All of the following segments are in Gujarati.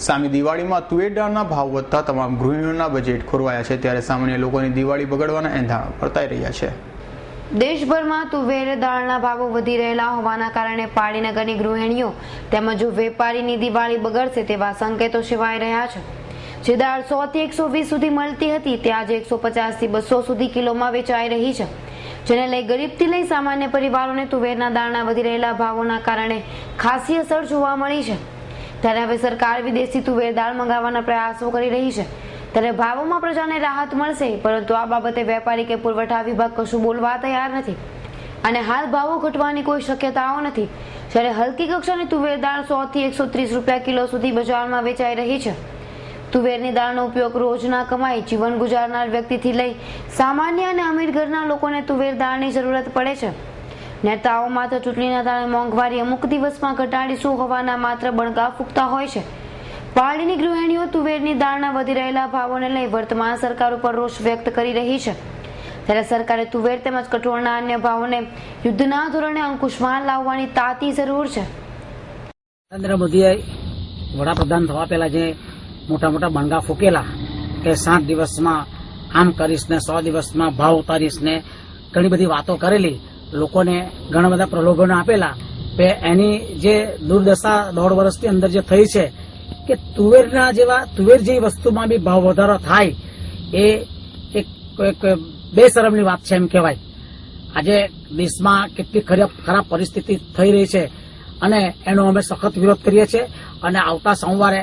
સામે દિવાળીમાં તુવેર દાળના ભાવ વધતા તમામ ગૃહિણીઓના બજેટ ખોરવાયા છે, ત્યારે સામાન્ય લોકોની દિવાળી બગડવાના એંધાણ વર્તાઈ રહ્યા છે। દેશભરમાં તુવેર દાળના ભાવો વધી રહેલા હોવાના કારણે પાળીનગરની ગૃહિણીઓ તેમજ વેપારીની દિવાળી બગડશે તેવા સંકેતો સેવાઈ રહ્યા છે। જે દાળ 100 થી 120 સુધી મળતી હતી તે આજે 150 થી 200 સુધી કિલોમાં વેચાઈ રહી છે, જેને લઈ ગરીબથી લઈ સામાન્ય પરિવારોને તુવેરના દાળના વધી રહેલા ભાવોના કારણે ખાસી અસર જોવા મળી છે। ત્યારે હવે સરકાર વિદેશી તુવેર દાળ મંગાવવાના પ્રયાસો કરી રહી છે, ત્યારે ભાવોમાં પ્રજાને રાહત મળશે, પરંતુ આ બાબતે વેપારી કે પુરવઠા વિભાગ કશું બોલવા તૈયાર નથી અને હાલ ભાવો ઘટવાની કોઈ શક્યતાઓ નથી। જ્યારે હલકી કક્ષાની તુવેર દાળ 100 થી 130 રૂપિયા કિલો સુધી બજારમાં વેચાઈ રહી છે। તુવેરની દાળનો ઉપયોગ રોજના કમાઈ જીવન ગુજારનાર વ્યક્તિથી લઈ સામાન્ય અને અમીર ઘરના લોકોને તુવેર દાળની જરૂરત પડે છે। નેતાઓ માત્ર ચૂંટણીના દાળે મોંઘવારી અમુક દિવસમાં ઘટાડીશું હોવાના માત્ર બણગા ફૂંકતા હોય છે। પાળીની ગૃહિણીઓ તુવેરની દાળના વધી રહેલા ભાવોને લઈ વર્તમાન સરકાર ઉપર રોષ વ્યક્ત કરી રહી છે, ત્યારે સરકારે તુવેર તેમજ કઠોળના અન્ય ભાવોને યુદ્ધના ધોરણે અંકુશમાં લાવવાની તાતી જરૂર છે। નરેન્દ્ર મોદીએ વડાપ્રધાન થવા પહેલા જે મોટા મોટા બણગા ફૂકેલા કે 7 દિવસમાં આમ કરીશ ને 100 દિવસમાં ભાવ ઉતારીશ ને ઘણી બધી વાતો કરેલી, લોકોને ઘણા બધા પ્રલોભનો આપેલા, એની જે દુર્દશા 1.5 વર્ષની અંદર જે થઈ છે કે તુવેર જેવી વસ્તુમાં બી ભાવ વધારો થાય એ એક બેશરમની વાત છે એમ કહેવાય। આજે દેશમાં કેટલી ખરાબ પરિસ્થિતિ થઈ રહી છે અને એનો અમે સખત વિરોધ કરીએ છીએ અને આવતા સોમવારે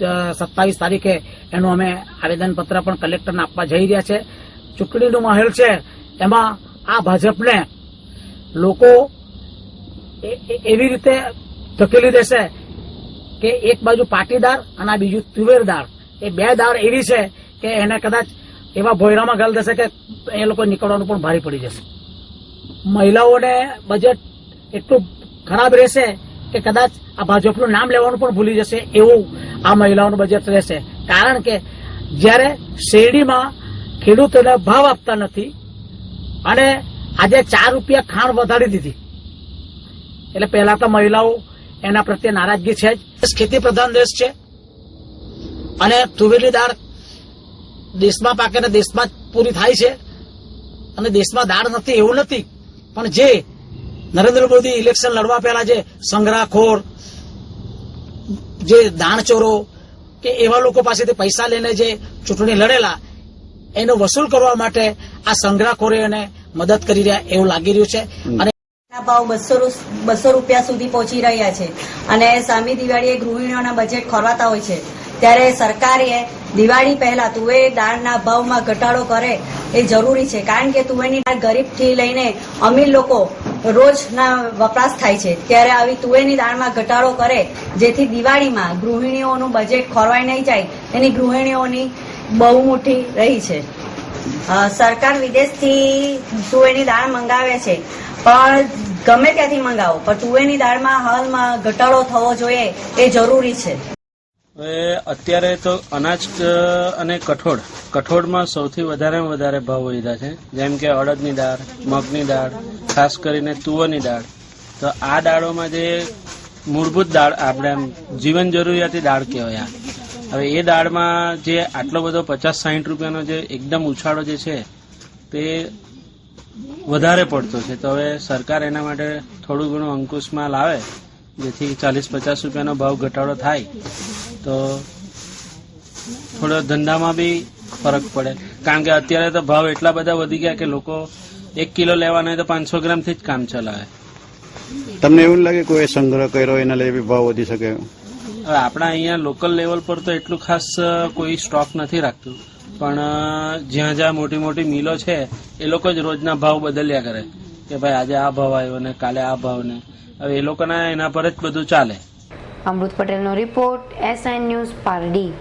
27 તારીખે એનું અમે આવેદનપત્ર પણ કલેક્ટરને આપવા જઈ રહ્યા છે। ચૂંટણીનો માહોલ છે, એમાં આ ભાજપને લોકો એવી રીતે ધકેલી દેશે કે એક બાજુ પાટીદાર અને આ બીજું તુવેર દાળ, એ બે દાળ એવી છે કે એને કદાચ એવા ભોયરામાં ગાળ દેશે કે એ લોકો નીકળવાનું પણ ભારે પડી જશે। મહિલાઓને બજેટ એટલું ખરાબ રહેશે કે કદાચ આ ભાજપનું નામ લેવાનું પણ ભૂલી જશે એવું આ મહિલાઓનું બજેટ રહેશે, કારણ કે જ્યારે શેરડીમાં ખેડૂતોને ભાવ આપતા નથી અને આજે 4 રૂપિયા ખાંડ વધારી દીધી, એટલે પહેલા તો મહિલાઓ એના પ્રત્યે નારાજગી છે જ। ખેતી પ્રધાન દેશ છે અને તુવેરની દાળ દેશમાં પાકે ને દેશમાં પૂરી થાય છે અને દેશમાં દાળ નથી એવું નથી, પણ જે નરેન્દ્ર મોદી ઇલેક્શન લડવા પહેલા જે સંગ્રહખોર, જે દાણચોરો કે એવા લોકો પાસેથી પૈસા લઈને જે ચૂંટણી લડેલા, એનો વસૂલ કરવા માટે આ સંગ્રહખોરીઓને મદદ કરી રહ્યા એવું લાગી રહ્યું છે। અને ભાવ 200 રૂપિયા સુધી પહોંચી રહ્યા છે અને સામી દિવાળીએ ગૃહિણીઓના બજેટ ખોરવાતા હોય છે, ત્યારે સરકારે દિવાળી પહેલા તુવેર દાળના ભાવમાં ઘટાડો કરે એ જરૂરી છે, કારણ કે તુવેરની દાળ ગરીબથી લઈને અમીર લોકો રોજના વપરાશ થાય છે, ત્યારે આવી તુવેરની દાળમાં ઘટાડો કરે જેથી દિવાળીમાં ગૃહિણીઓનું બજેટ ખોરવાઈ નહીં જાય, એની ગૃહિણીઓની બહુ મોટી રહી છે। સરકાર વિદેશથી તુવેરની દાળ મંગાવે છે, પણ ગમે ત્યાંથી મંગાવો, પણ તુવેરની દાળમાં હાલમાં ઘટાડો થવો જોઈએ એ જરૂરી છે। હવે અત્યારે તો અનાજ અને કઠોળમાં સૌથી વધારે ભાવ વધ્યા છે, જેમ કે અડદની દાળ, મગની દાળ, ખાસ કરીને તુવરની દાળ। તો આ દાળોમાં જે મૂળભૂત દાળ આપણે જીવન જરૂરિયાતી દાળ કહેવાય, હવે એ દાળમાં જે આટલો બધો 50-60 રૂપિયાનો જે એકદમ ઉછાળો જે છે તે વધારે પડતો છે। તો હવે સરકાર એના માટે થોડું ઘણું અંકુશમાં લાવે જેથી 40-50 રૂપિયાનો ભાવ ઘટાડો થાય તો થોડો ધંધામાં બી ફરક પડે, કારણ કે અત્યારે તો ભાવ એટલા બધા વધી ગયા કે લોકો 1 કિલો લેવાના હોય તો 500 ગ્રામથી જ કામ ચલાવે। તમને એવું લાગે કોઈ સંગ્રહ કર્યો એના લઈ ભાવ વધી શકે? હવે આપણા અહીંયા લોકલ લેવલ પર તો એટલું ખાસ કોઈ સ્ટોક નથી રાખતું, પણ જ્યાં મોટી મોટી મિલો છે એ લોકો જ રોજના ભાવ બદલ્યા કરે કે ભાઈ આજે આ ભાવ આવ્યો ને કાલે આ ભાવ ને, હવે એ લોકોના એના પર જ બધું ચાલે। અમૃત પટેલનો રિપોર્ટ, SN ન્યૂઝ, પારડી।